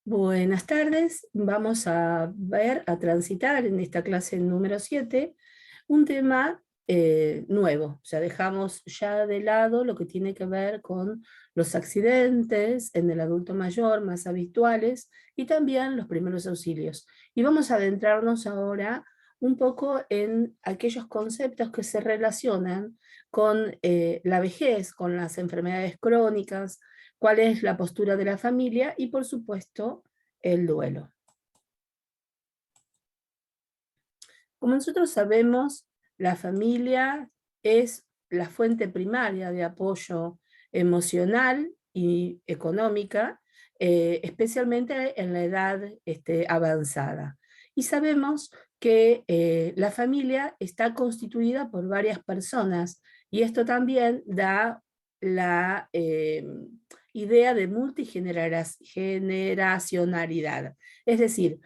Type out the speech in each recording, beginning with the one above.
Buenas tardes, vamos a transitar en esta clase número 7 un tema nuevo. O sea, dejamos ya de lado lo que tiene que ver con los accidentes en el adulto mayor más habituales y también los primeros auxilios. Y vamos a adentrarnos ahora un poco en aquellos conceptos que se relacionan con la vejez, con las enfermedades crónicas, cuál es la postura de la familia y, por supuesto, el duelo. Como nosotros sabemos, la familia es la fuente primaria de apoyo emocional y económica, especialmente en la edad avanzada. Y sabemos que la familia está constituida por varias personas y esto también da la idea de multigeneracionalidad. Es decir,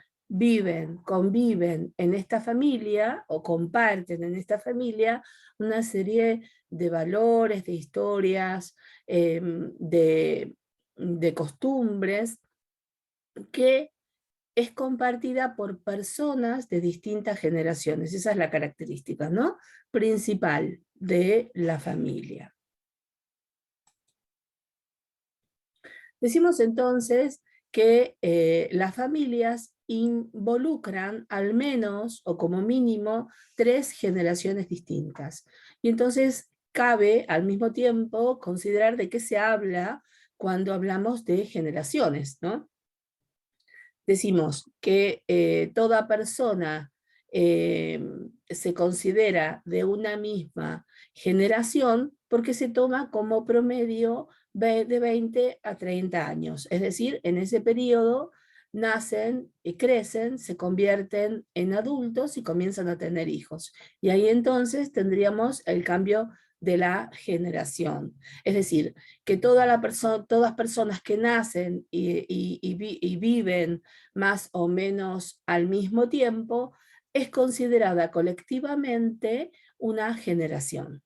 conviven en esta familia o comparten en esta familia una serie de valores, de historias, de costumbres que es compartida por personas de distintas generaciones. Esa es la característica, ¿no?, principal de la familia. Decimos entonces que las familias involucran al menos o como mínimo 3 generaciones distintas. Y entonces cabe al mismo tiempo considerar de qué se habla cuando hablamos de generaciones, ¿no? Decimos que toda persona se considera de una misma generación porque se toma como promedio de 20 a 30 años. Es decir, en ese periodo nacen y crecen, se convierten en adultos y comienzan a tener hijos. Y ahí entonces tendríamos el cambio de la generación. Es decir, que todas personas que nacen y viven más o menos al mismo tiempo es considerada colectivamente una generación.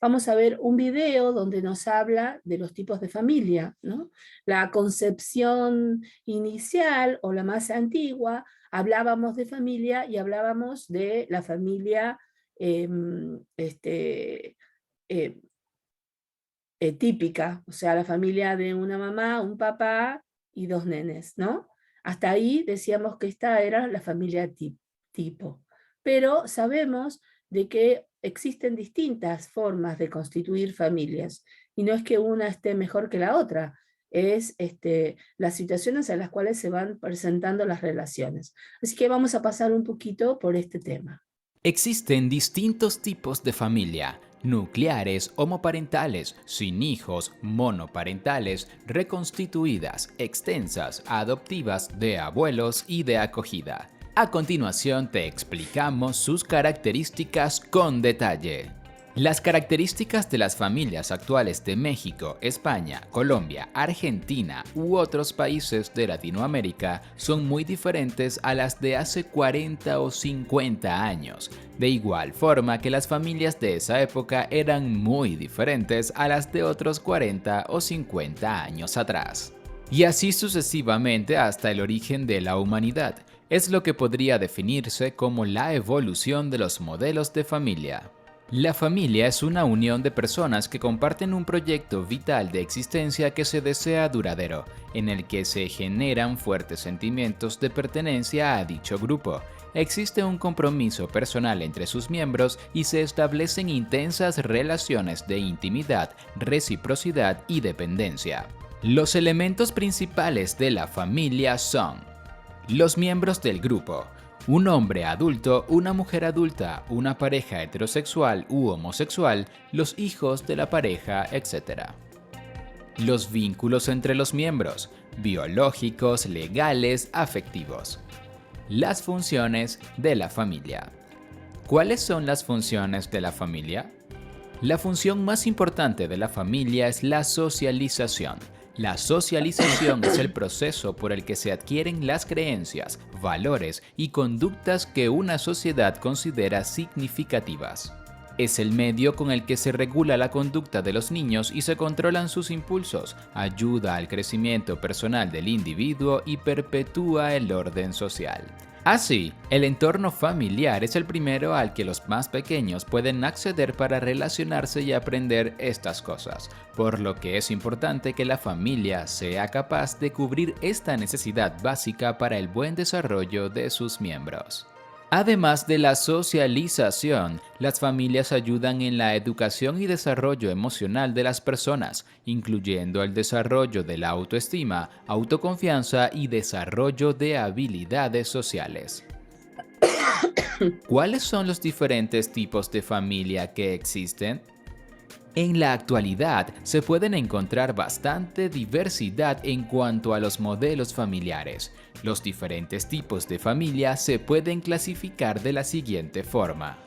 Vamos a ver un video donde nos habla de los tipos de familia, ¿no? La concepción inicial o la más antigua, hablábamos de familia y hablábamos de la familia eh, eh, típica, o sea, la familia de una mamá, un papá y 2 nenes, ¿no? Hasta ahí decíamos que esta era la familia tipo. Pero sabemos de que existen distintas formas de constituir familias, y no es que una esté mejor que la otra, es las situaciones en las cuales se van presentando las relaciones. Así que vamos a pasar un poquito por este tema. Existen distintos tipos de familia: nucleares, homoparentales, sin hijos, monoparentales, reconstituidas, extensas, adoptivas, de abuelos y de acogida. A continuación te explicamos sus características con detalle. Las características de las familias actuales de México, España, Colombia, Argentina u otros países de Latinoamérica son muy diferentes a las de hace 40 o 50 años, de igual forma que las familias de esa época eran muy diferentes a las de otros 40 o 50 años atrás. Y así sucesivamente hasta el origen de la humanidad. Es lo que podría definirse como la evolución de los modelos de familia. La familia es una unión de personas que comparten un proyecto vital de existencia que se desea duradero, en el que se generan fuertes sentimientos de pertenencia a dicho grupo. Existe un compromiso personal entre sus miembros y se establecen intensas relaciones de intimidad, reciprocidad y dependencia. Los elementos principales de la familia son los miembros del grupo: un hombre adulto, una mujer adulta, una pareja heterosexual u homosexual, los hijos de la pareja, etc. Los vínculos entre los miembros: biológicos, legales, afectivos. Las funciones de la familia. ¿Cuáles son las funciones de la familia? La función más importante de la familia es la socialización. La socialización es el proceso por el que se adquieren las creencias, valores y conductas que una sociedad considera significativas. Es el medio con el que se regula la conducta de los niños y se controlan sus impulsos, ayuda al crecimiento personal del individuo y perpetúa el orden social. Así, el entorno familiar es el primero al que los más pequeños pueden acceder para relacionarse y aprender estas cosas, por lo que es importante que la familia sea capaz de cubrir esta necesidad básica para el buen desarrollo de sus miembros. Además de la socialización, las familias ayudan en la educación y desarrollo emocional de las personas, incluyendo el desarrollo de la autoestima, autoconfianza y desarrollo de habilidades sociales. ¿Cuáles son los diferentes tipos de familia que existen? En la actualidad se pueden encontrar bastante diversidad en cuanto a los modelos familiares. Los diferentes tipos de familia se pueden clasificar de la siguiente forma.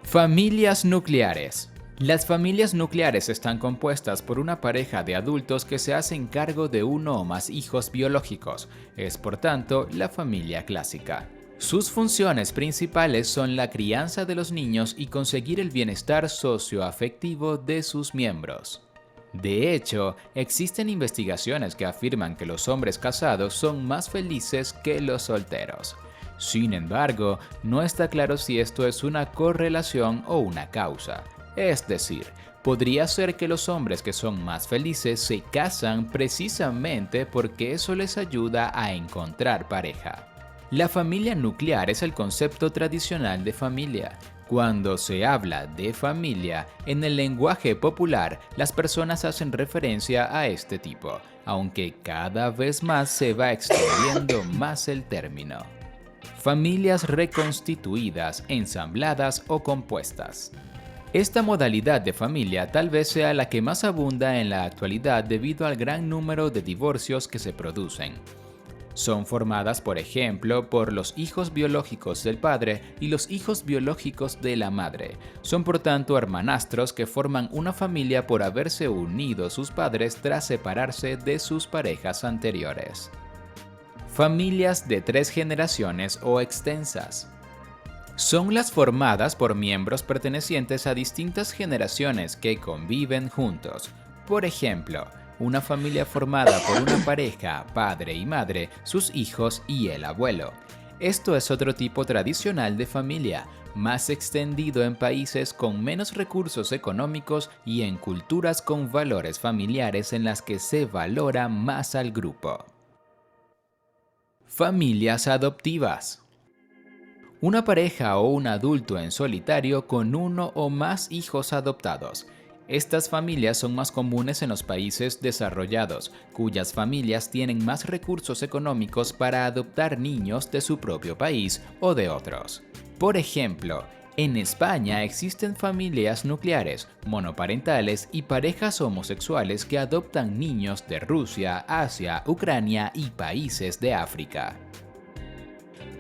Familias nucleares. Las familias nucleares están compuestas por una pareja de adultos que se hacen cargo de uno o más hijos biológicos. Es por tanto la familia clásica. Sus funciones principales son la crianza de los niños y conseguir el bienestar socioafectivo de sus miembros. De hecho, existen investigaciones que afirman que los hombres casados son más felices que los solteros. Sin embargo, no está claro si esto es una correlación o una causa. Es decir, podría ser que los hombres que son más felices se casan precisamente porque eso les ayuda a encontrar pareja. La familia nuclear es el concepto tradicional de familia. Cuando se habla de familia, en el lenguaje popular, las personas hacen referencia a este tipo, aunque cada vez más se va extendiendo más el término. Familias reconstituidas, ensambladas o compuestas. Esta modalidad de familia tal vez sea la que más abunda en la actualidad debido al gran número de divorcios que se producen. Son formadas, por ejemplo, por los hijos biológicos del padre y los hijos biológicos de la madre. Son por tanto hermanastros que forman una familia por haberse unido sus padres tras separarse de sus parejas anteriores. Familias de 3 generaciones o extensas. Son las formadas por miembros pertenecientes a distintas generaciones que conviven juntos. Por ejemplo, una familia formada por una pareja, padre y madre, sus hijos y el abuelo. Esto es otro tipo tradicional de familia, más extendido en países con menos recursos económicos y en culturas con valores familiares en las que se valora más al grupo. Familias adoptivas. Una pareja o un adulto en solitario con uno o más hijos adoptados. Estas familias son más comunes en los países desarrollados, cuyas familias tienen más recursos económicos para adoptar niños de su propio país o de otros. Por ejemplo, en España existen familias nucleares, monoparentales y parejas homosexuales que adoptan niños de Rusia, Asia, Ucrania y países de África.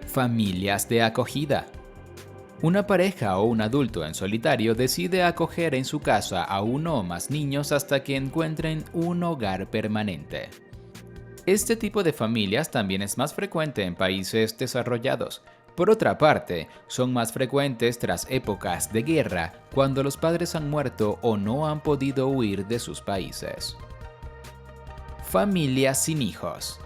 Familias de acogida. Una pareja o un adulto en solitario decide acoger en su casa a uno o más niños hasta que encuentren un hogar permanente. Este tipo de familias también es más frecuente en países desarrollados. Por otra parte, son más frecuentes tras épocas de guerra, cuando los padres han muerto o no han podido huir de sus países. Familias sin hijos.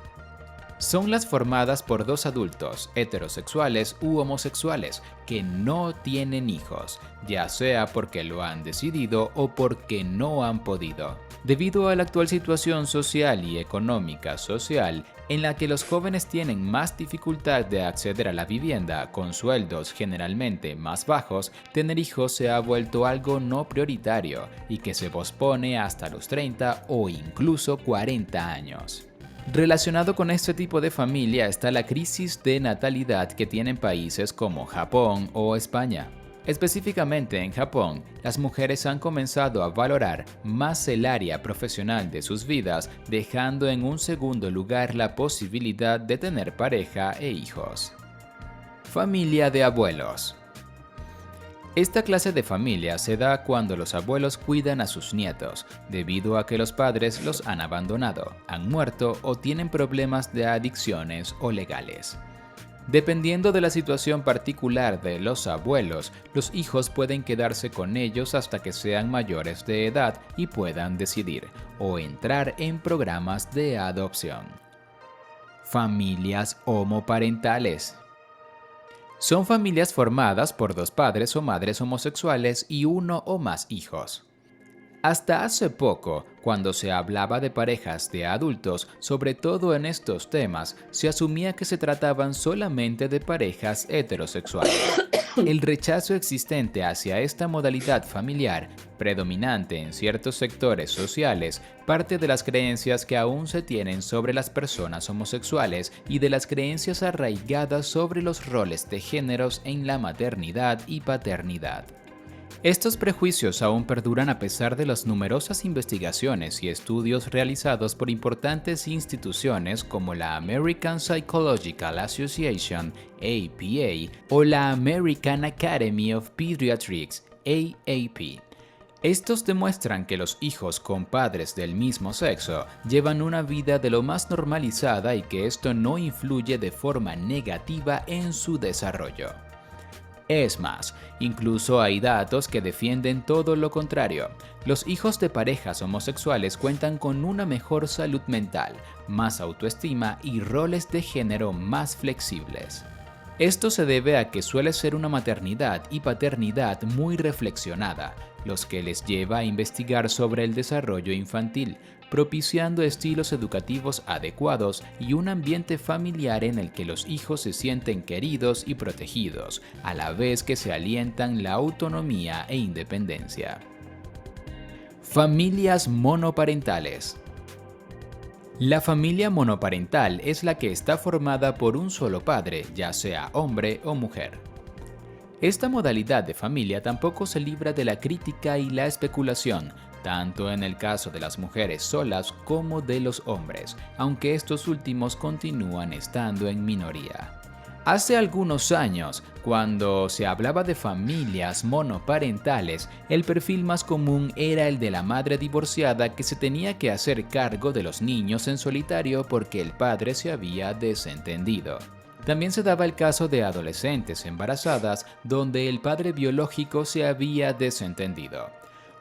Son las formadas por 2 adultos, heterosexuales u homosexuales, que no tienen hijos, ya sea porque lo han decidido o porque no han podido. Debido a la actual situación social y económica social, en la que los jóvenes tienen más dificultad de acceder a la vivienda con sueldos generalmente más bajos, tener hijos se ha vuelto algo no prioritario y que se pospone hasta los 30 o incluso 40 años. Relacionado con este tipo de familia está la crisis de natalidad que tienen países como Japón o España. Específicamente en Japón, las mujeres han comenzado a valorar más el área profesional de sus vidas, dejando en un segundo lugar la posibilidad de tener pareja e hijos. Familia de abuelos. Esta clase de familia se da cuando los abuelos cuidan a sus nietos, debido a que los padres los han abandonado, han muerto o tienen problemas de adicciones o legales. Dependiendo de la situación particular de los abuelos, los hijos pueden quedarse con ellos hasta que sean mayores de edad y puedan decidir o entrar en programas de adopción. Familias homoparentales. Son familias formadas por dos padres o madres homosexuales y uno o más hijos. Hasta hace poco, cuando se hablaba de parejas de adultos, sobre todo en estos temas, se asumía que se trataban solamente de parejas heterosexuales. El rechazo existente hacia esta modalidad familiar, predominante en ciertos sectores sociales, parte de las creencias que aún se tienen sobre las personas homosexuales y de las creencias arraigadas sobre los roles de géneros en la maternidad y paternidad. Estos prejuicios aún perduran a pesar de las numerosas investigaciones y estudios realizados por importantes instituciones como la American Psychological Association, APA, o la American Academy of Pediatrics, AAP. Estos demuestran que los hijos con padres del mismo sexo llevan una vida de lo más normalizada y que esto no influye de forma negativa en su desarrollo. Es más, incluso hay datos que defienden todo lo contrario. Los hijos de parejas homosexuales cuentan con una mejor salud mental, más autoestima y roles de género más flexibles. Esto se debe a que suele ser una maternidad y paternidad muy reflexionada, los que les lleva a investigar sobre el desarrollo infantil, propiciando estilos educativos adecuados y un ambiente familiar en el que los hijos se sienten queridos y protegidos, a la vez que se alientan la autonomía e independencia. Familias monoparentales. La familia monoparental es la que está formada por un solo padre, ya sea hombre o mujer. Esta modalidad de familia tampoco se libra de la crítica y la especulación, tanto en el caso de las mujeres solas como de los hombres, aunque estos últimos continúan estando en minoría. Hace algunos años, cuando se hablaba de familias monoparentales, el perfil más común era el de la madre divorciada que se tenía que hacer cargo de los niños en solitario porque el padre se había desentendido. También se daba el caso de adolescentes embarazadas donde el padre biológico se había desentendido.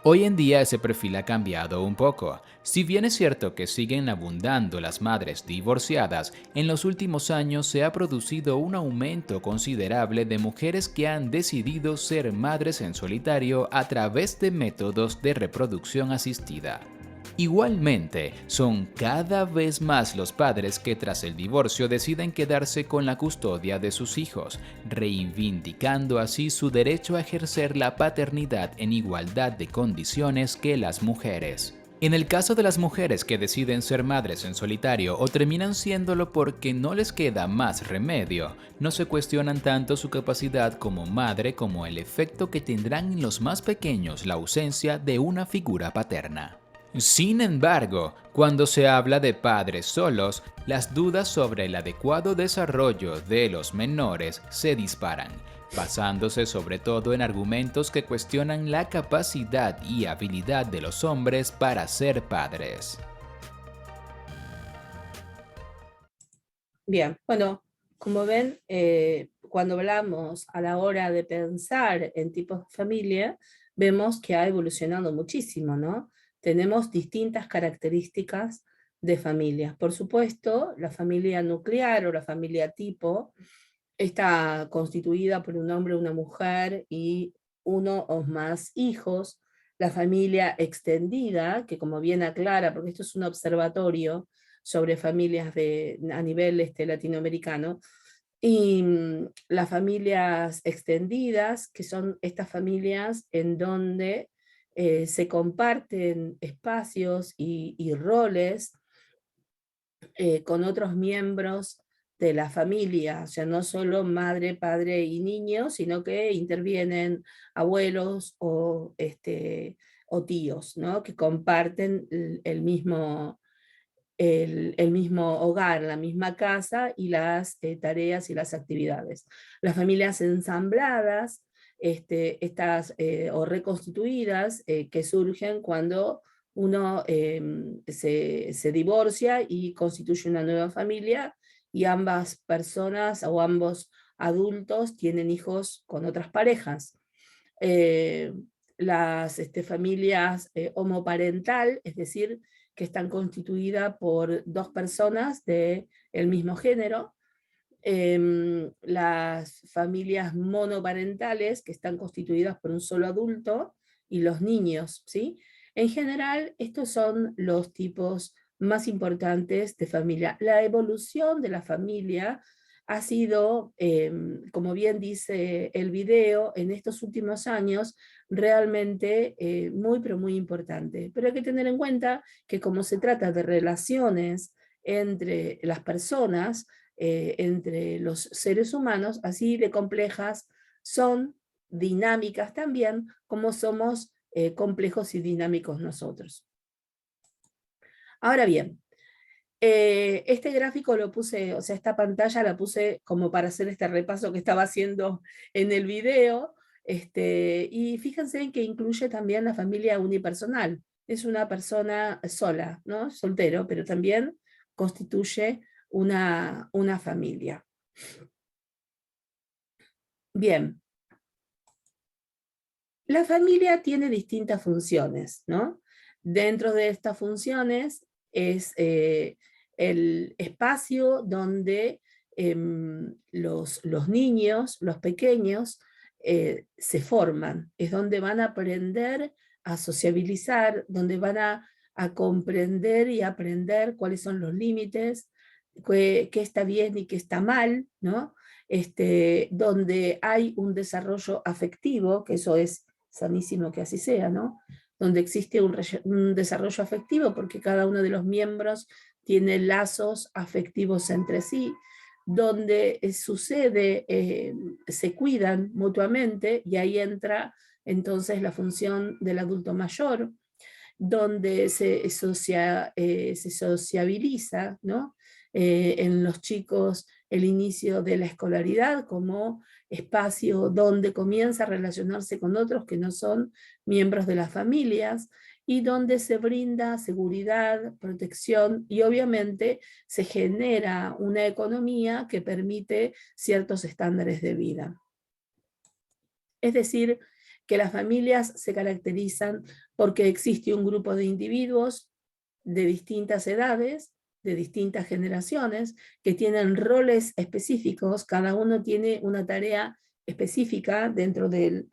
Hoy en día ese perfil ha cambiado un poco. Si bien es cierto que siguen abundando las madres divorciadas, en los últimos años se ha producido un aumento considerable de mujeres que han decidido ser madres en solitario a través de métodos de reproducción asistida. Igualmente, son cada vez más los padres que tras el divorcio deciden quedarse con la custodia de sus hijos, reivindicando así su derecho a ejercer la paternidad en igualdad de condiciones que las mujeres. En el caso de las mujeres que deciden ser madres en solitario o terminan siéndolo porque no les queda más remedio, no se cuestionan tanto su capacidad como madre como el efecto que tendrán en los más pequeños la ausencia de una figura paterna. Sin embargo, cuando se habla de padres solos, las dudas sobre el adecuado desarrollo de los menores se disparan, basándose sobre todo en argumentos que cuestionan la capacidad y habilidad de los hombres para ser padres. Bien, bueno, como ven, cuando hablamos a la hora de pensar en tipos de familia, vemos que ha evolucionado muchísimo, ¿no? Tenemos distintas características de familias. Por supuesto, la familia nuclear o la familia tipo está constituida por un hombre, una mujer y uno o más hijos. La familia extendida, que como bien aclara, porque esto es un observatorio sobre familias a nivel latinoamericano, y las familias extendidas, que son estas familias en donde se comparten espacios y roles con otros miembros de la familia, o sea, no solo madre, padre y niños, sino que intervienen abuelos o tíos, ¿no? Que comparten el mismo hogar, la misma casa y las tareas y las actividades. Las familias ensambladas, o reconstituidas, que surgen cuando uno se divorcia y constituye una nueva familia y ambas personas o ambos adultos tienen hijos con otras parejas. Eh, las familias homoparental, es decir, que están constituidas por dos personas del mismo género, las familias monoparentales, que están constituidas por un solo adulto, y los niños, ¿sí? En general, estos son los tipos más importantes de familia. La evolución de la familia ha sido, como bien dice el video, en estos últimos años realmente muy, pero muy importante. Pero hay que tener en cuenta que como se trata de relaciones entre las personas, entre los seres humanos, así de complejas son, dinámicas también, como somos complejos y dinámicos nosotros. Ahora bien, este gráfico lo puse, o sea, esta pantalla la puse como para hacer este repaso que estaba haciendo en el video, y fíjense en que incluye también la familia unipersonal. Es una persona sola, ¿no? Soltero, pero también constituye una familia. Bien, la familia tiene distintas funciones, ¿no? Dentro de estas funciones es el espacio donde los niños, los pequeños, se forman, es donde van a aprender a sociabilizar, donde van a comprender y aprender cuáles son los límites, qué está bien y qué está mal, ¿no? Donde hay un desarrollo afectivo, que eso es sanísimo que así sea, ¿no? Donde existe un desarrollo afectivo porque cada uno de los miembros tiene lazos afectivos entre sí, donde sucede, se cuidan mutuamente y ahí entra entonces la función del adulto mayor, donde se sociabiliza, ¿no? En los chicos el inicio de la escolaridad como espacio donde comienza a relacionarse con otros que no son miembros de las familias y donde se brinda seguridad, protección y obviamente se genera una economía que permite ciertos estándares de vida. Es decir, que las familias se caracterizan porque existe un grupo de individuos de distintas edades, de distintas generaciones, que tienen roles específicos, cada uno tiene una tarea específica dentro del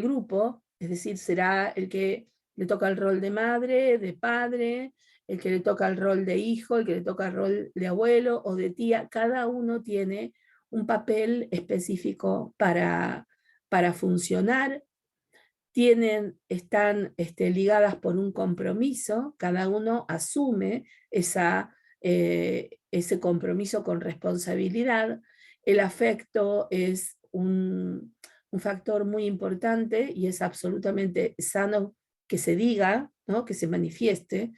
grupo, es decir, será el que le toca el rol de madre, de padre, el que le toca el rol de hijo, el que le toca el rol de abuelo o de tía, cada uno tiene un papel específico para funcionar, están ligadas por un compromiso, cada uno asume ese compromiso con responsabilidad. El afecto es un factor muy importante y es absolutamente sano que se diga, ¿no? Que se manifieste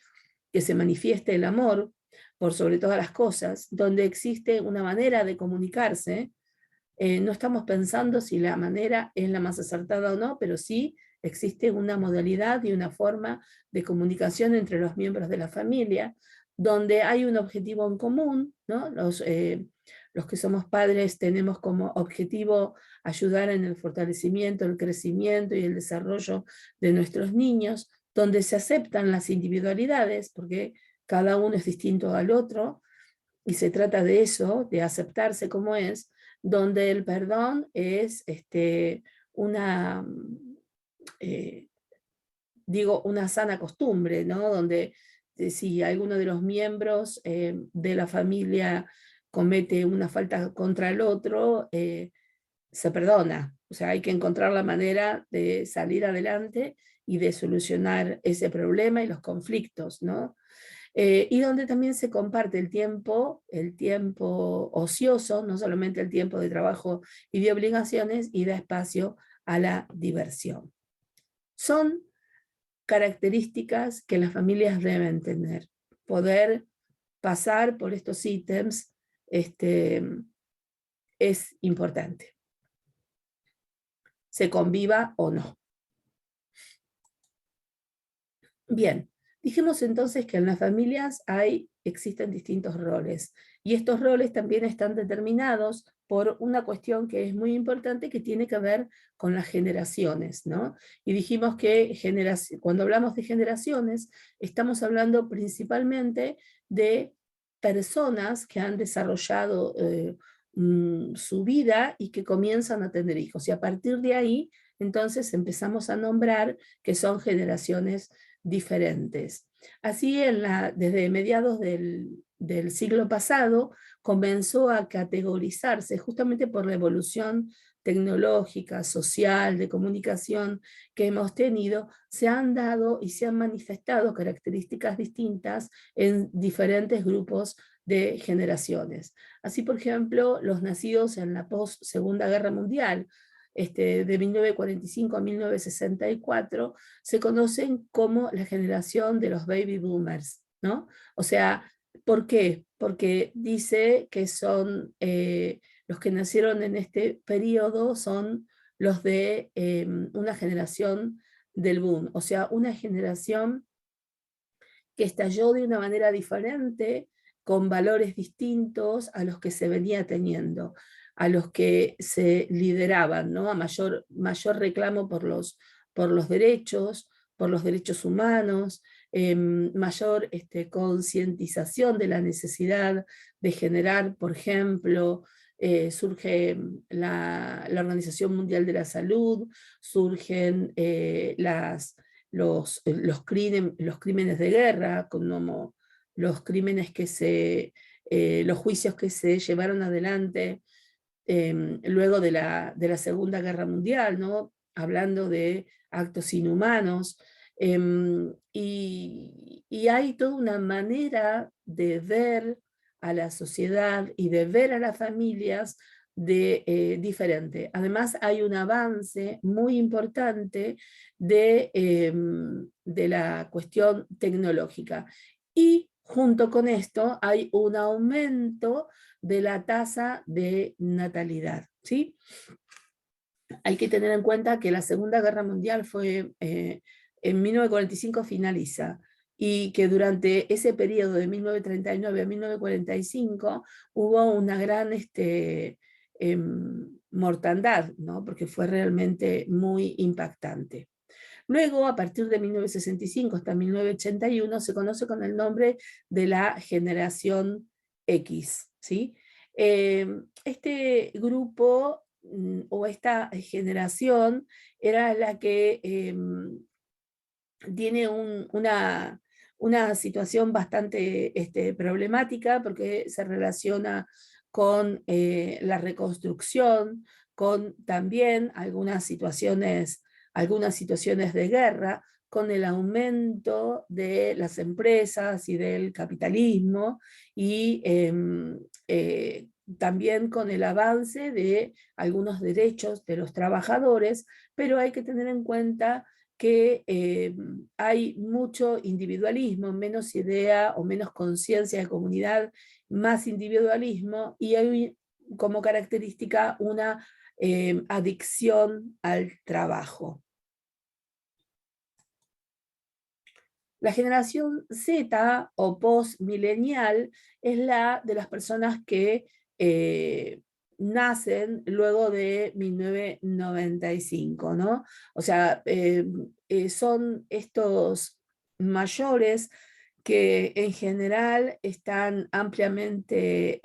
el amor por sobre todas las cosas, donde existe una manera de comunicarse. No estamos pensando si la manera es la más acertada o no, pero sí existe una modalidad y una forma de comunicación entre los miembros de la familia, donde hay un objetivo en común, ¿no? Los que somos padres tenemos como objetivo ayudar en el fortalecimiento, el crecimiento y el desarrollo de nuestros niños, donde se aceptan las individualidades, porque cada uno es distinto al otro, y se trata de eso, de aceptarse como es, donde el perdón es una, eh, una sana costumbre, ¿no? Donde si alguno de los miembros de la familia comete una falta contra el otro, se perdona. O sea, hay que encontrar la manera de salir adelante y de solucionar ese problema y los conflictos, ¿no? Y donde también se comparte el tiempo ocioso, no solamente el tiempo de trabajo y de obligaciones, y da espacio a la diversión. Son características que las familias deben tener. Poder pasar por estos ítems es importante, se conviva o no. Bien, dijimos entonces que en las familias hay existen distintos roles. Y estos roles también están determinados por una cuestión que es muy importante que tiene que ver con las generaciones, ¿no? Y dijimos que cuando hablamos de generaciones, estamos hablando principalmente de personas que han desarrollado su vida y que comienzan a tener hijos. Y a partir de ahí, entonces empezamos a nombrar que son generaciones diferentes. Así, desde mediados del siglo pasado, comenzó a categorizarse justamente por la evolución tecnológica, social, de comunicación que hemos tenido, se han dado y se han manifestado características distintas en diferentes grupos de generaciones. Así, por ejemplo, los nacidos en la post-Segunda Guerra Mundial, de 1945 a 1964, se conocen como la generación de los baby boomers, ¿no? O sea, ¿por qué? Porque dice que son los que nacieron en este periodo son los de una generación del boom, o sea, una generación que estalló de una manera diferente, con valores distintos a los que se venía teniendo, a los que se lideraban, ¿no? A mayor reclamo por los derechos humanos, mayor concientización de la necesidad de generar, por ejemplo, surge la Organización Mundial de la Salud, surgen los crímenes de guerra, como los crímenes los juicios que se llevaron adelante luego de la Segunda Guerra Mundial, ¿no? Hablando de actos inhumanos. Y hay toda una manera de ver a la sociedad y de ver a las familias diferente. Además, hay un avance muy importante de la cuestión tecnológica. Y junto con esto hay un aumento de la tasa de natalidad, ¿sí? Hay que tener en cuenta que la Segunda Guerra Mundial en 1945 finaliza, y que durante ese periodo de 1939 a 1945 hubo una gran mortandad, ¿no? Porque fue realmente muy impactante. Luego, a partir de 1965 hasta 1981, se conoce con el nombre de la generación X, ¿sí? Este grupo o esta generación era la que tiene una situación bastante problemática, porque se relaciona con la reconstrucción, con también algunas situaciones de guerra, con el aumento de las empresas y del capitalismo, y también con el avance de algunos derechos de los trabajadores, pero hay que tener en cuenta que hay mucho individualismo, menos idea o menos conciencia de comunidad, más individualismo, y hay como característica una adicción al trabajo. La generación Z o post-milenial es la de las personas que nacen luego de 1995, ¿no? O sea, son estos mayores que en general están ampliamente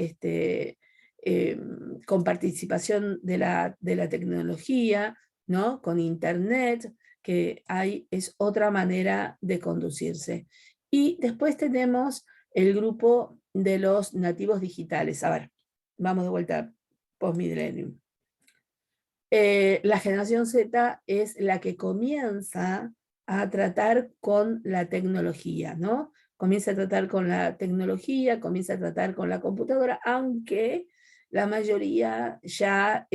con participación de la tecnología, ¿no? Con Internet, que es otra manera de conducirse. Y después tenemos el grupo de los nativos digitales. A ver, vamos de vuelta post-millennium. La generación Z es la que comienza a tratar con la tecnología, ¿no? Comienza a tratar con la tecnología, comienza a tratar con la computadora, aunque la mayoría ya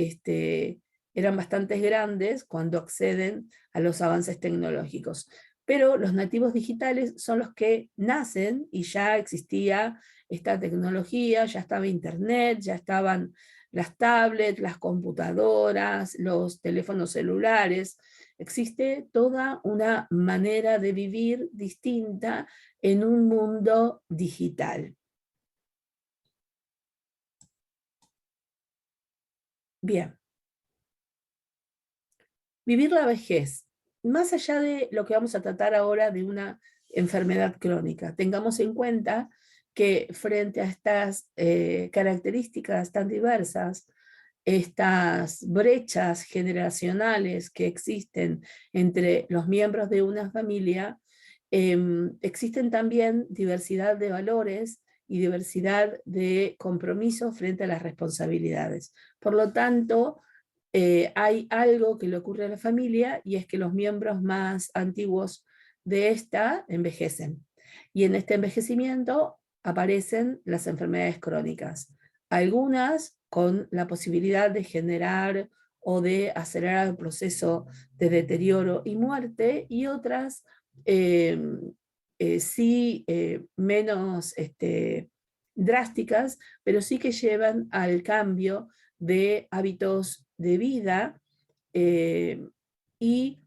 eran bastante grandes cuando acceden a los avances tecnológicos. Pero los nativos digitales son los que nacen y ya existía esta tecnología, ya estaba Internet, ya estaban las tablets, las computadoras, los teléfonos celulares. Existe toda una manera de vivir distinta en un mundo digital. Bien, vivir la vejez. Más allá de lo que vamos a tratar ahora de una enfermedad crónica, tengamos en cuenta que frente a estas características tan diversas, estas brechas generacionales que existen entre los miembros de una familia, existen también diversidad de valores y diversidad de compromisos frente a las responsabilidades. Por lo tanto, hay algo que le ocurre a la familia y es que los miembros más antiguos de esta envejecen. Y en este envejecimiento aparecen las enfermedades crónicas, algunas con la posibilidad de generar o de acelerar el proceso de deterioro y muerte, y otras eh, sí menos drásticas, pero sí que llevan al cambio de hábitos de vida eh, y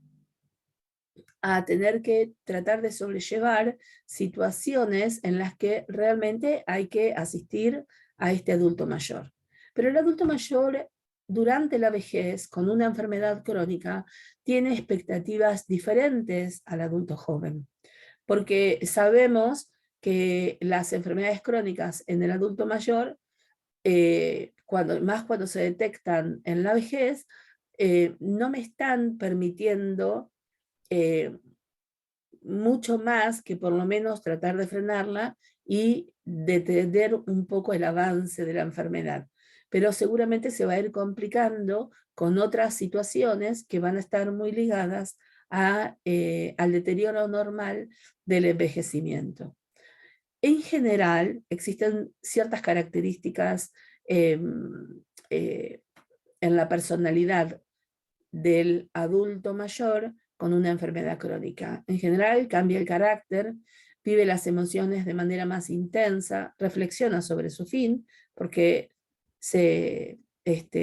a tener que tratar de sobrellevar situaciones en las que realmente hay que asistir a este adulto mayor. Pero el adulto mayor durante la vejez, con una enfermedad crónica, tiene expectativas diferentes al adulto joven, porque sabemos que las enfermedades crónicas en el adulto mayor más cuando se detectan en la vejez, no me están permitiendo eh, mucho más que por lo menos tratar de frenarla y detener un poco el avance de la enfermedad. Pero seguramente se va a ir complicando con otras situaciones que van a estar muy ligadas al deterioro normal del envejecimiento. En general, existen ciertas características eh, eh, en la personalidad del adulto mayor con una enfermedad crónica. En general, cambia el carácter, vive las emociones de manera más intensa, reflexiona sobre su fin, porque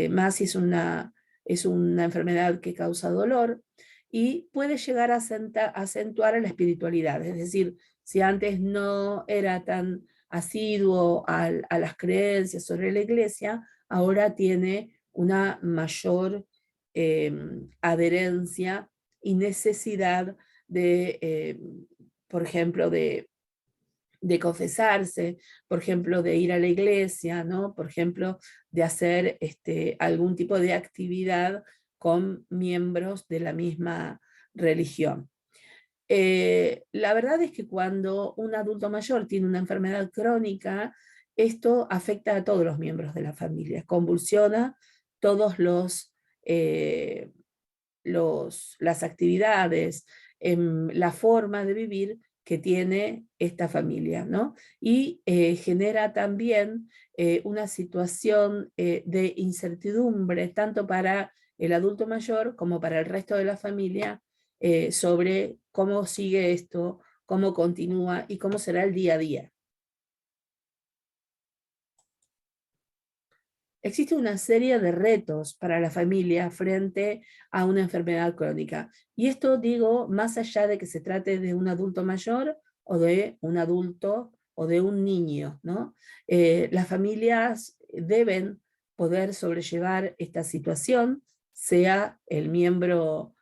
más si es una enfermedad que causa dolor, y puede llegar a acentuar la espiritualidad, es decir, si antes no era tan asiduo a las creencias sobre la iglesia, ahora tiene una mayor eh, adherencia y necesidad por ejemplo, de confesarse, por ejemplo, de ir a la iglesia, ¿no? Por ejemplo, de hacer algún tipo de actividad con miembros de la misma religión. La verdad es que cuando un adulto mayor tiene una enfermedad crónica, esto afecta a todos los miembros de la familia, convulsiona todos eh, las actividades, la forma de vivir que tiene esta familia, ¿no? Y genera también una situación de incertidumbre, tanto para el adulto mayor como para el resto de la familia, sobre cómo sigue esto, cómo continúa y cómo será el día a día. Existe una serie de retos para la familia frente a una enfermedad crónica. Y esto digo, más allá de que se trate de un adulto mayor o de un adulto o de un niño, ¿no? Las familias deben poder sobrellevar esta situación, sea el miembro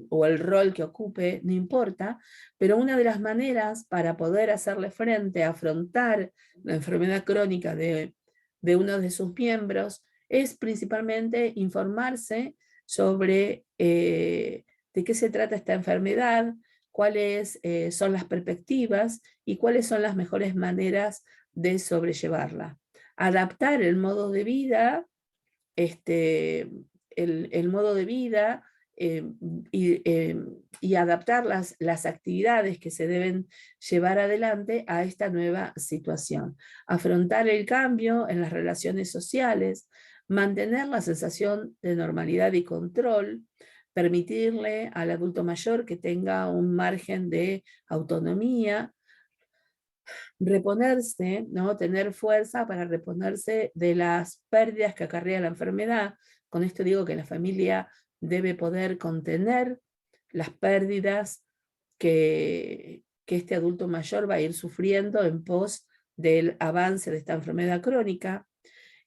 o el rol que ocupe, no importa, pero una de las maneras para poder hacerle frente, afrontar la enfermedad crónica de uno de sus miembros es principalmente informarse sobre de qué se trata esta enfermedad, cuáles son las perspectivas y cuáles son las mejores maneras de sobrellevarla. Adaptar el modo de vida, el modo de vida eh, y adaptar las actividades que se deben llevar adelante a esta nueva situación. Afrontar el cambio en las relaciones sociales, mantener la sensación de normalidad y control, permitirle al adulto mayor que tenga un margen de autonomía, reponerse, ¿no? Tener fuerza para reponerse de las pérdidas que acarrea la enfermedad. Con esto digo que la familia debe poder contener las pérdidas que este adulto mayor va a ir sufriendo en pos del avance de esta enfermedad crónica.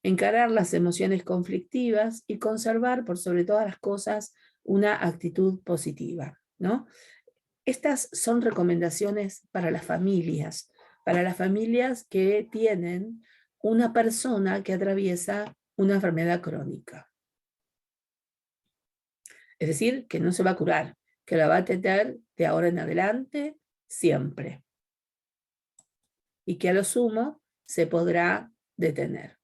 encarar las emociones conflictivas y conservar por sobre todas las cosas una actitud positiva, ¿no? Estas son recomendaciones para las familias que tienen una persona que atraviesa una enfermedad crónica. Es decir, que no se va a curar, que la va a tener de ahora en adelante siempre. Y que a lo sumo se podrá detener.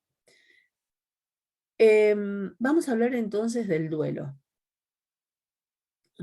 Vamos a hablar entonces del duelo.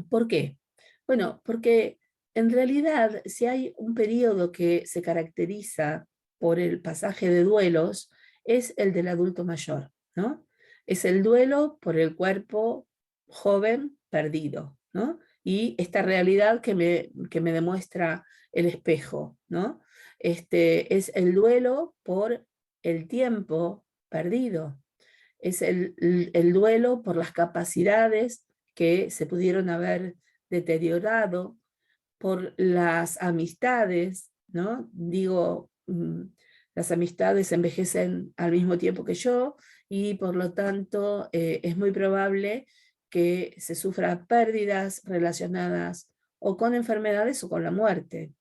¿Por qué? Bueno, porque en realidad si hay un periodo que se caracteriza por el pasaje de duelos, es el del adulto mayor, ¿no? Es el duelo por el cuerpo joven perdido, ¿no? Y esta realidad que me demuestra el espejo, ¿no? Es el duelo por el tiempo perdido, es el duelo por las capacidades que se pudieron haber deteriorado, por las amistades, ¿no? Digo, las amistades envejecen al mismo tiempo que yo y por lo tanto es muy probable que se sufra pérdidas relacionadas o con enfermedades o con la muerte.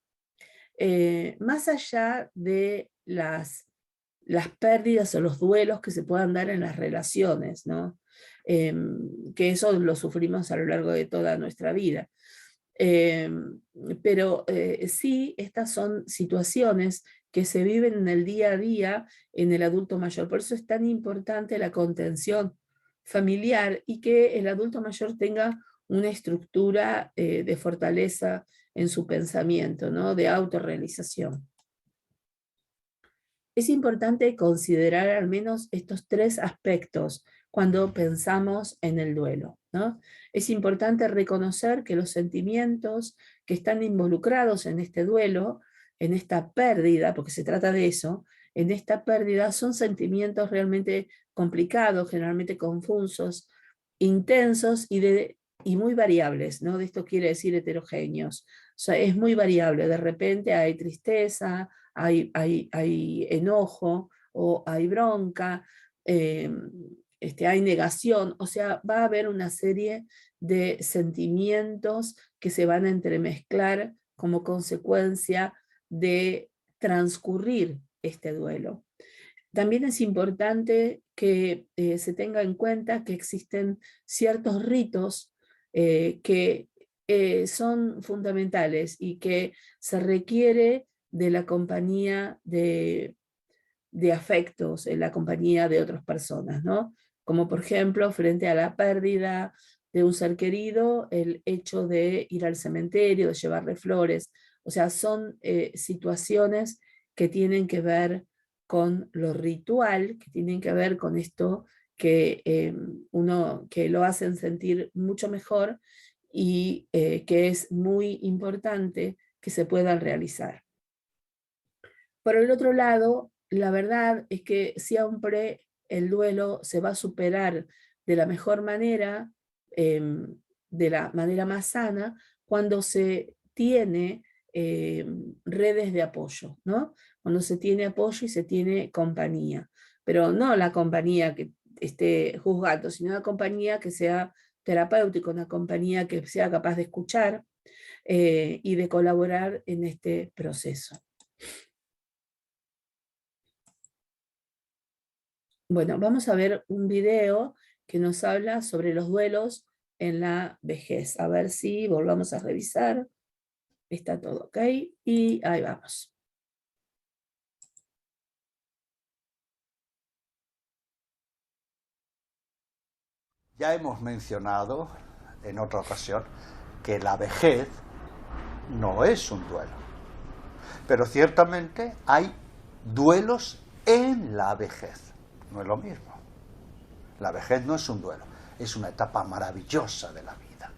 Más allá de las pérdidas o los duelos que se puedan dar en las relaciones, ¿no? Que eso lo sufrimos a lo largo de toda nuestra vida. Pero sí, estas son situaciones que se viven en el día a día en el adulto mayor. Por eso es tan importante la contención familiar y que el adulto mayor tenga una estructura de fortaleza en su pensamiento, ¿no? De autorrealización. Es importante considerar al menos estos tres aspectos cuando pensamos en el duelo, ¿no? Es importante reconocer que los sentimientos que están involucrados en este duelo, en esta pérdida, porque se trata de eso, en esta pérdida son sentimientos realmente complicados, generalmente confusos, intensos y muy variables, ¿no? De esto quiere decir heterogéneos. O sea, es muy variable. De repente hay tristeza, hay enojo o hay bronca, hay negación, o sea, va a haber una serie de sentimientos que se van a entremezclar como consecuencia de transcurrir este duelo. También es importante que se tenga en cuenta que existen ciertos ritos que son fundamentales y que se requiere de la compañía de afectos, en la compañía de otras personas, ¿no? Como por ejemplo, frente a la pérdida de un ser querido, el hecho de ir al cementerio, de llevarle flores, o sea, son situaciones que tienen que ver con lo ritual, que tienen que ver con esto que que lo hacen sentir mucho mejor y que es muy importante que se puedan realizar. Por el otro lado, la verdad es que siempre el duelo se va a superar de la mejor manera, de la manera más sana, cuando se tiene redes de apoyo, ¿no? Cuando se tiene apoyo y se tiene compañía, pero no la compañía que esté juzgando, sino una compañía que sea terapéutica, una compañía que sea capaz de escuchar y de colaborar en este proceso. Bueno, vamos a ver un video que nos habla sobre los duelos en la vejez. A ver si volvamos a revisar. Está todo ok. Y ahí vamos. Ya hemos mencionado en otra ocasión que la vejez no es un duelo. Pero ciertamente hay duelos en la vejez. No es lo mismo. La vejez no es un duelo, es una etapa maravillosa de la vida.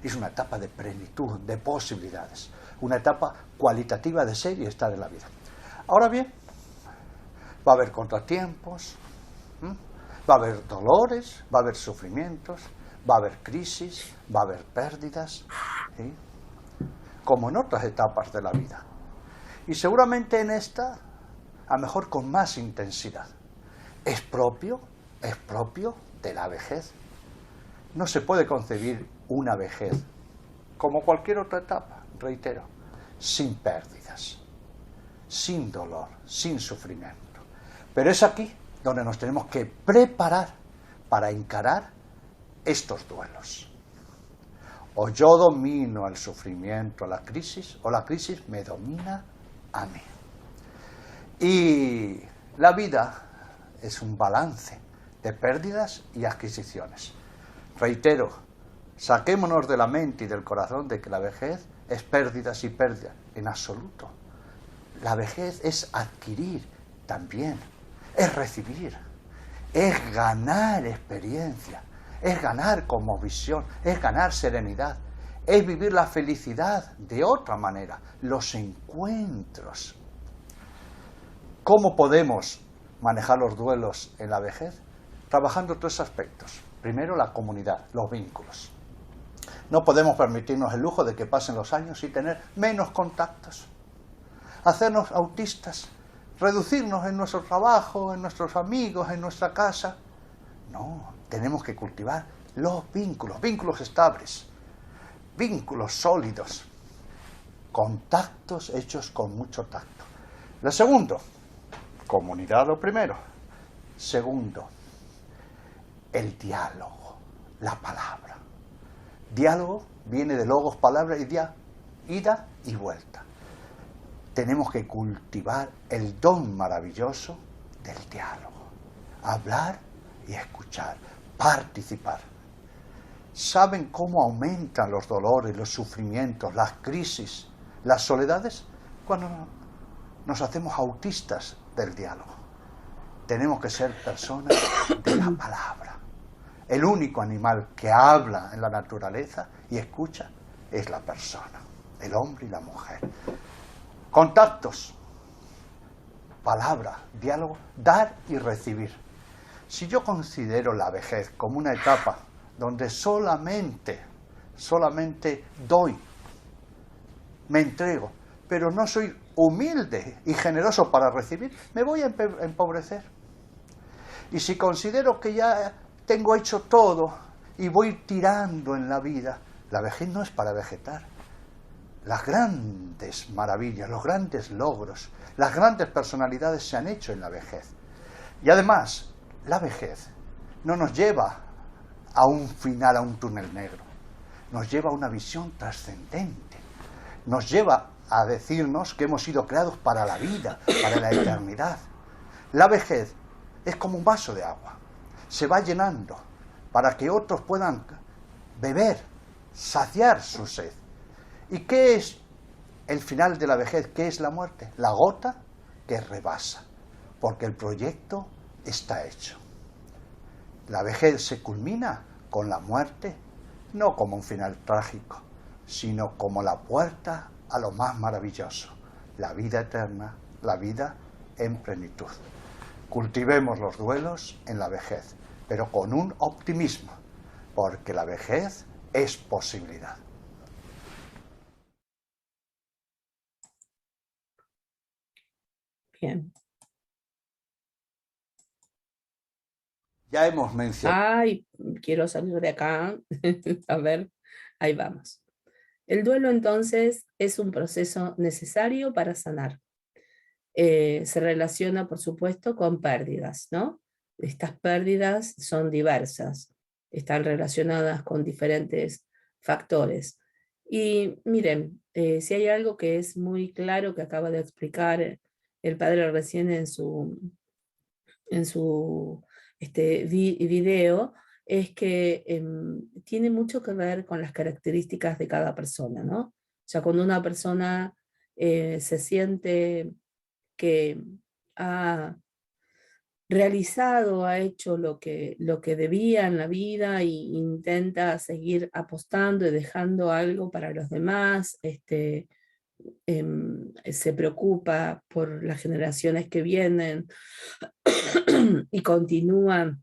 Es una etapa de plenitud, de posibilidades. Una etapa cualitativa de ser y estar en la vida. Ahora bien, va a haber contratiempos, va a haber dolores, va a haber sufrimientos, va a haber crisis, va a haber pérdidas, ¿sí? Como en otras etapas de la vida. Y seguramente en esta, a lo mejor con más intensidad. es propio de la vejez. No se puede concebir una vejez, como cualquier otra etapa, reitero, sin pérdidas, sin dolor, sin sufrimiento. Pero es aquí donde nos tenemos que preparar para encarar estos duelos. O yo domino el sufrimiento, la crisis, o la crisis me domina a mí. Y la vida es un balance de pérdidas y adquisiciones. Reitero, saquémonos de la mente y del corazón de que la vejez es pérdidas y pérdidas, en absoluto. La vejez es adquirir también, es recibir, es ganar experiencia, es ganar cosmovisión, es ganar serenidad, es vivir la felicidad de otra manera, los encuentros. ¿Cómo podemos manejar los duelos en la vejez? Trabajando tres aspectos. Primero, la comunidad, los vínculos. No podemos permitirnos el lujo de que pasen los años y tener menos contactos. Hacernos autistas, reducirnos en nuestro trabajo, en nuestros amigos, en nuestra casa. No, tenemos que cultivar los vínculos, vínculos estables, vínculos sólidos, contactos hechos con mucho tacto. Lo segundo, comunidad lo primero. Segundo, el diálogo, la palabra. Diálogo viene de logos, palabra y ida y vuelta. Tenemos que cultivar el don maravilloso del diálogo. Hablar y escuchar, participar. ¿Saben cómo aumentan los dolores, los sufrimientos, las crisis, las soledades? Cuando nos hacemos autistas del diálogo. Tenemos que ser personas de la palabra. El único animal que habla en la naturaleza y escucha es la persona, el hombre y la mujer. Contactos, palabra, diálogo, dar y recibir. Si yo considero la vejez como una etapa donde solamente doy, me entrego, pero no soy humilde y generoso para recibir, me voy a empobrecer. Y si considero que ya tengo hecho todo y voy tirando en la vida, la vejez no es para vegetar. Las grandes maravillas, los grandes logros, las grandes personalidades se han hecho en la vejez. Y además, la vejez no nos lleva a un final, a un túnel negro. Nos lleva a una visión trascendente. Nos lleva a decirnos que hemos sido creados para la vida, para la eternidad. La vejez es como un vaso de agua. Se va llenando para que otros puedan beber, saciar su sed. ¿Y qué es el final de la vejez? ¿Qué es la muerte? La gota que rebasa, porque el proyecto está hecho. La vejez se culmina con la muerte, no como un final trágico, sino como la puerta a lo más maravilloso, la vida eterna, la vida en plenitud. Cultivemos los duelos en la vejez, pero con un optimismo, porque la vejez es posibilidad. Bien. Ya hemos mencionado. Ay, quiero salir de acá. A ver, ahí vamos. El duelo entonces es un proceso necesario para sanar. Se relaciona, por supuesto, con pérdidas, ¿no? Estas pérdidas son diversas, están relacionadas con diferentes factores. Y miren, si hay algo que es muy claro que acaba de explicar el padre recién en su video, es que tiene mucho que ver con las características de cada persona, ¿no? O sea, cuando una persona se siente que ha realizado, ha hecho lo que debía en la vida e intenta seguir apostando y dejando algo para los demás, se preocupa por las generaciones que vienen y continúa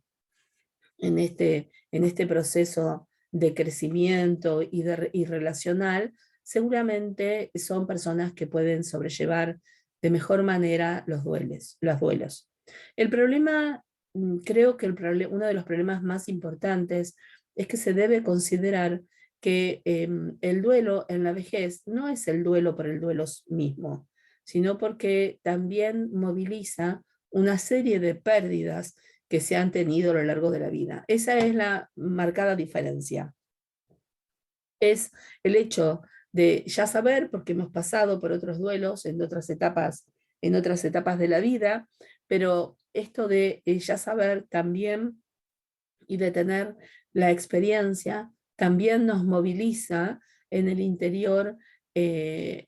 en este proceso de crecimiento y relacional, seguramente son personas que pueden sobrellevar de mejor manera los duelos. El problema creo que uno de los problemas más importantes es que se debe considerar que el duelo en la vejez no es el duelo por el duelo mismo, sino porque también moviliza una serie de pérdidas que se han tenido a lo largo de la vida. Esa es la marcada diferencia. Es el hecho de ya saber, porque hemos pasado por otros duelos en otras etapas de la vida, pero esto de ya saber también y de tener la experiencia también nos moviliza en el interior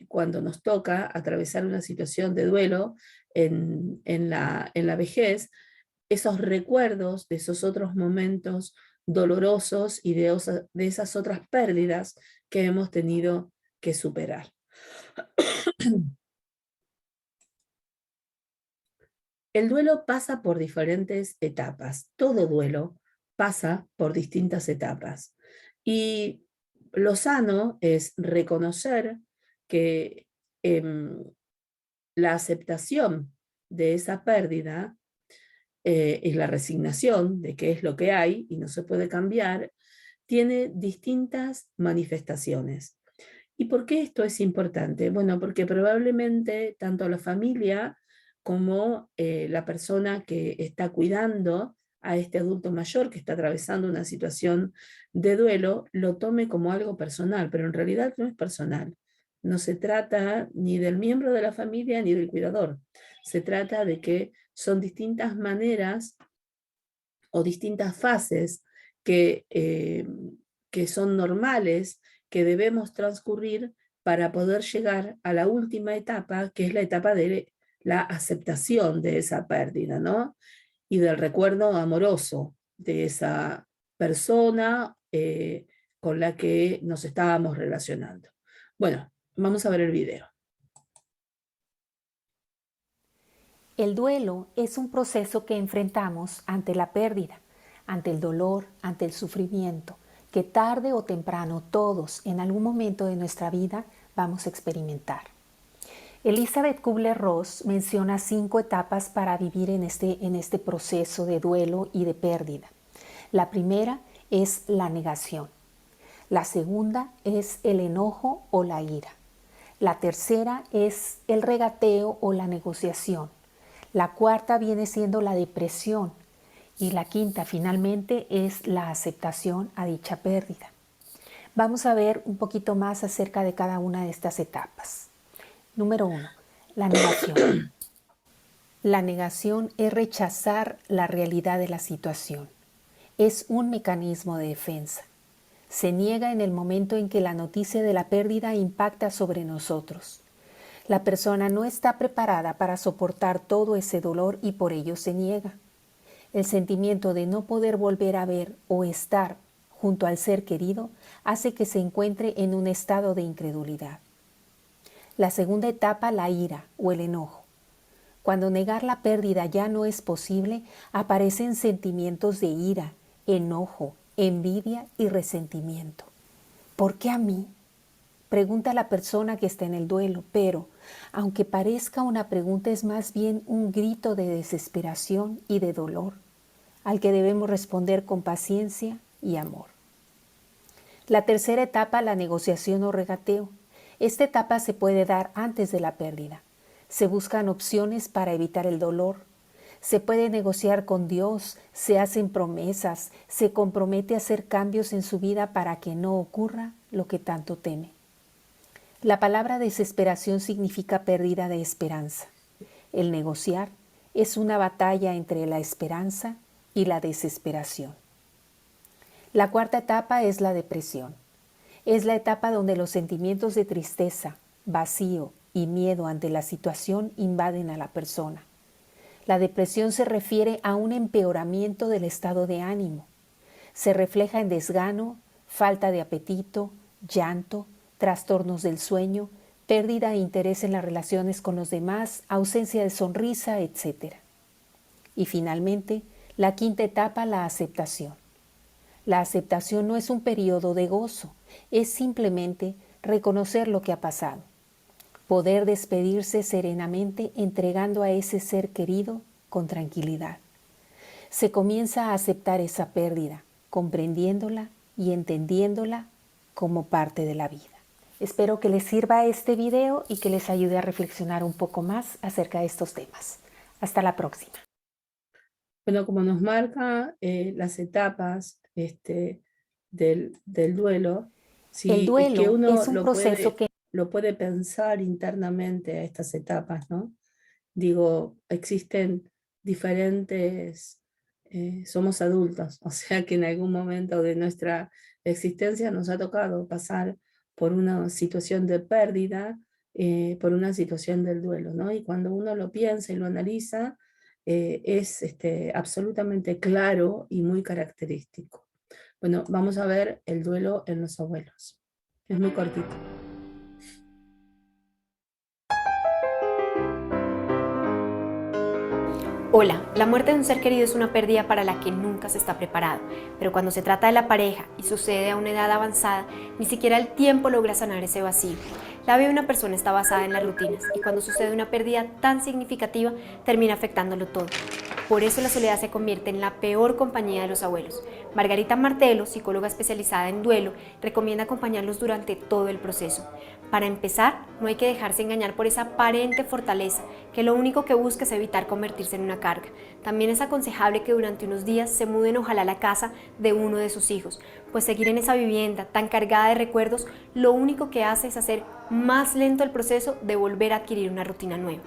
cuando nos toca atravesar una situación de duelo en la vejez, esos recuerdos de esos otros momentos dolorosos y de esas otras pérdidas que hemos tenido que superar. El duelo pasa por diferentes etapas. Todo duelo pasa por distintas etapas. Y lo sano es reconocer que la aceptación de esa pérdida y la resignación de que es lo que hay y no se puede cambiar, tiene distintas manifestaciones. ¿Y por qué esto es importante? Bueno, porque probablemente tanto la familia como la persona que está cuidando a este adulto mayor que está atravesando una situación de duelo lo tome como algo personal, pero en realidad no es personal. No se trata ni del miembro de la familia ni del cuidador. Se trata de que son distintas maneras o distintas fases que son normales, que debemos transcurrir para poder llegar a la última etapa, que es la etapa de la aceptación de esa pérdida, ¿no? Y del recuerdo amoroso de esa persona con la que nos estábamos relacionando. Bueno, vamos a ver el video. El duelo es un proceso que enfrentamos ante la pérdida, ante el dolor, ante el sufrimiento, que tarde o temprano todos en algún momento de nuestra vida vamos a experimentar. Elizabeth Kubler-Ross menciona 5 etapas para vivir en este proceso de duelo y de pérdida. La primera es la negación. La segunda es el enojo o la ira. La tercera es el regateo o la negociación. La cuarta viene siendo la depresión y la quinta finalmente es la aceptación a dicha pérdida. Vamos a ver un poquito más acerca de cada una de estas etapas. Número 1, la negación. La negación es rechazar la realidad de la situación. Es un mecanismo de defensa. Se niega en el momento en que la noticia de la pérdida impacta sobre nosotros. La persona no está preparada para soportar todo ese dolor y por ello se niega. El sentimiento de no poder volver a ver o estar junto al ser querido hace que se encuentre en un estado de incredulidad. La segunda etapa, la ira o el enojo. Cuando negar la pérdida ya no es posible, aparecen sentimientos de ira, enojo, envidia y resentimiento. ¿Por qué a mí?, pregunta la persona que está en el duelo, pero aunque parezca una pregunta, es más bien un grito de desesperación y de dolor, al que debemos responder con paciencia y amor. La tercera etapa, la negociación o regateo. Esta etapa se puede dar antes de la pérdida. Se buscan opciones para evitar el dolor. Se puede negociar con Dios, se hacen promesas, se compromete a hacer cambios en su vida para que no ocurra lo que tanto teme. La palabra desesperación significa pérdida de esperanza. El negociar es una batalla entre la esperanza y la desesperación. La cuarta etapa es la depresión. Es la etapa donde los sentimientos de tristeza, vacío y miedo ante la situación invaden a la persona. La depresión se refiere a un empeoramiento del estado de ánimo. Se refleja en desgano, falta de apetito, llanto, trastornos del sueño, pérdida de interés en las relaciones con los demás, ausencia de sonrisa, etc. Y finalmente, la quinta etapa, la aceptación. La aceptación no es un periodo de gozo, es simplemente reconocer lo que ha pasado. Poder despedirse serenamente entregando a ese ser querido con tranquilidad. se comienza a aceptar esa pérdida, comprendiéndola y entendiéndola como parte de la vida. Espero que les sirva este video y que les ayude a reflexionar un poco más acerca de estos temas. Hasta la próxima. Bueno, como nos marca las etapas del duelo, El sí, es que duelo uno es un proceso que lo puede pensar internamente a estas etapas, ¿no? Digo, existen diferentes, somos adultos, o sea que en algún momento de nuestra existencia nos ha tocado pasar por una situación de pérdida, por una situación del duelo, ¿no? Y cuando uno lo piensa y lo analiza, es absolutamente claro y muy característico. Bueno, vamos a ver el duelo en los abuelos. Es muy cortito. Hola, la muerte de un ser querido es una pérdida para la que nunca se está preparado, pero cuando se trata de la pareja y sucede a una edad avanzada, ni siquiera el tiempo logra sanar ese vacío. La vida de una persona está basada en las rutinas y cuando sucede una pérdida tan significativa termina afectándolo todo. Por eso la soledad se convierte en la peor compañía de los abuelos. Margarita Martelo, psicóloga especializada en duelo, recomienda acompañarlos durante todo el proceso. Para empezar, no hay que dejarse engañar por esa aparente fortaleza, que lo único que busca es evitar convertirse en una carga. También es aconsejable que durante unos días se muden ojalá a la casa de uno de sus hijos, pues seguir en esa vivienda tan cargada de recuerdos, lo único que hace es hacer más lento el proceso de volver a adquirir una rutina nueva.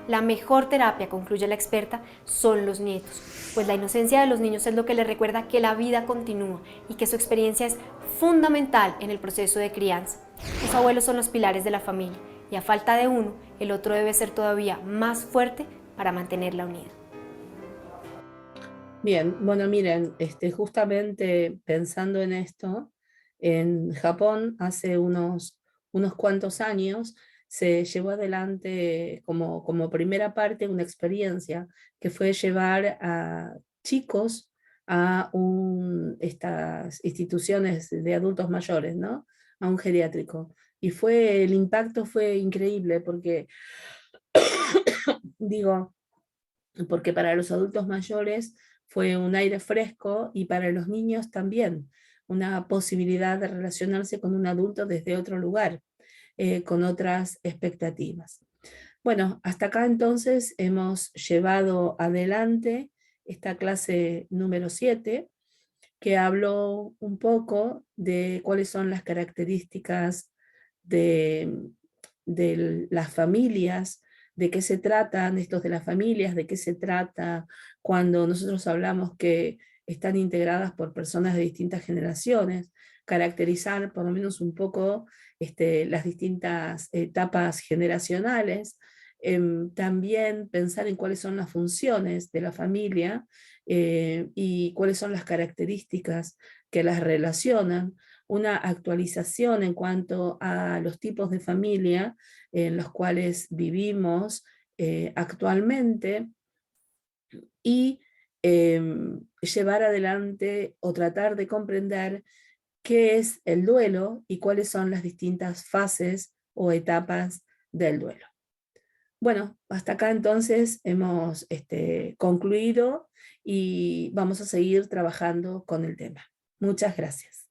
La mejor terapia, concluye la experta, son los nietos, pues la inocencia de los niños es lo que les recuerda que la vida continúa y que su experiencia es fundamental en el proceso de crianza. Los abuelos son los pilares de la familia y a falta de uno, el otro debe ser todavía más fuerte para mantenerla unida. Bien, bueno, miren, justamente pensando en esto, en Japón hace unos cuantos años se llevó adelante como primera parte una experiencia que fue llevar a chicos a estas instituciones de adultos mayores, ¿no? A un geriátrico. Y el impacto fue increíble porque, digo, porque para los adultos mayores fue un aire fresco y para los niños también una posibilidad de relacionarse con un adulto desde otro lugar, con otras expectativas. Bueno, hasta acá entonces hemos llevado adelante esta clase número 7, que habló un poco de cuáles son las características de, de las familias, de qué se tratan estos de las familias, de qué se trata cuando nosotros hablamos que están integradas por personas de distintas generaciones, caracterizar por lo menos un poco las distintas etapas generacionales, también pensar en cuáles son las funciones de la familia y cuáles son las características que las relacionan, una actualización en cuanto a los tipos de familia en los cuales vivimos actualmente y llevar adelante o tratar de comprender qué es el duelo y cuáles son las distintas fases o etapas del duelo. Bueno, hasta acá entonces hemos concluido y vamos a seguir trabajando con el tema. Muchas gracias.